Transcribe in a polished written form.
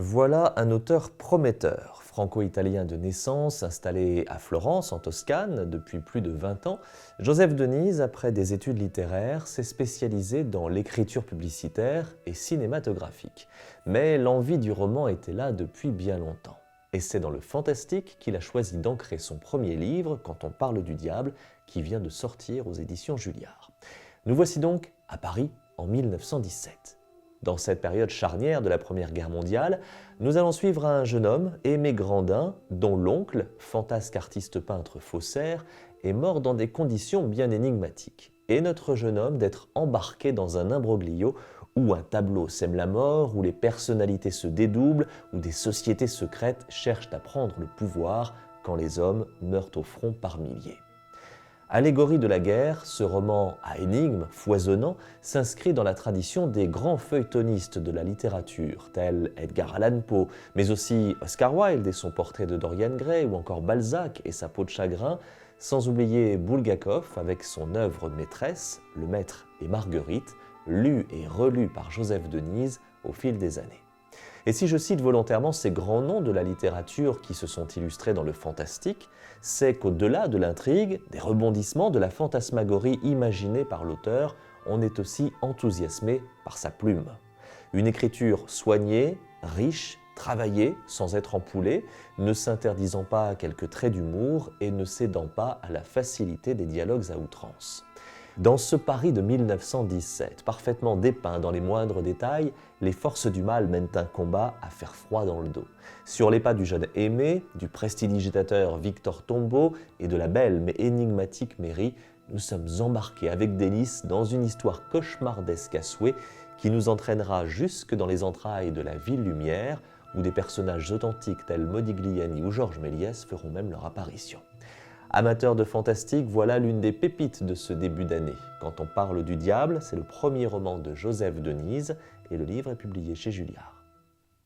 Voilà un auteur prometteur, franco-italien de naissance, installé à Florence, en Toscane, depuis plus de 20 ans. Joseph Denise, après des études littéraires, s'est spécialisé dans l'écriture publicitaire et cinématographique. Mais l'envie du roman était là depuis bien longtemps. Et c'est dans le fantastique qu'il a choisi d'ancrer son premier livre, Quand on parle du diable, qui vient de sortir aux éditions Julliard. Nous voici donc à Paris en 1917. Dans cette période charnière de la Première Guerre mondiale, nous allons suivre un jeune homme, Aimé Grandin, dont l'oncle, fantasque artiste peintre faussaire, est mort dans des conditions bien énigmatiques. Et notre jeune homme d'être embarqué dans un imbroglio où un tableau sème la mort, où les personnalités se dédoublent, où des sociétés secrètes cherchent à prendre le pouvoir quand les hommes meurent au front par milliers. Allégorie de la guerre, ce roman à énigmes foisonnant s'inscrit dans la tradition des grands feuilletonistes de la littérature, tels Edgar Allan Poe, mais aussi Oscar Wilde et son portrait de Dorian Gray, ou encore Balzac et sa peau de chagrin, sans oublier Bulgakov avec son œuvre maîtresse, Le Maître et Marguerite, lue et relue par Joseph Denise au fil des années. Et si je cite volontairement ces grands noms de la littérature qui se sont illustrés dans le fantastique, c'est qu'au-delà de l'intrigue, des rebondissements, de la fantasmagorie imaginée par l'auteur, on est aussi enthousiasmé par sa plume. Une écriture soignée, riche, travaillée, sans être empoulée, ne s'interdisant pas à quelques traits d'humour et ne cédant pas à la facilité des dialogues à outrance. Dans ce Paris de 1917, parfaitement dépeint dans les moindres détails, les forces du mal mènent un combat à faire froid dans le dos. Sur les pas du jeune Aimé, du prestidigitateur Victor Tombaut et de la belle mais énigmatique Mary, nous sommes embarqués avec délice dans une histoire cauchemardesque à souhait qui nous entraînera jusque dans les entrailles de la ville lumière, où des personnages authentiques tels Modigliani ou Georges Méliès feront même leur apparition. Amateurs de fantastique, voilà l'une des pépites de ce début d'année. Quand on parle du diable, c'est le premier roman de Joseph Denise et le livre est publié chez Julliard.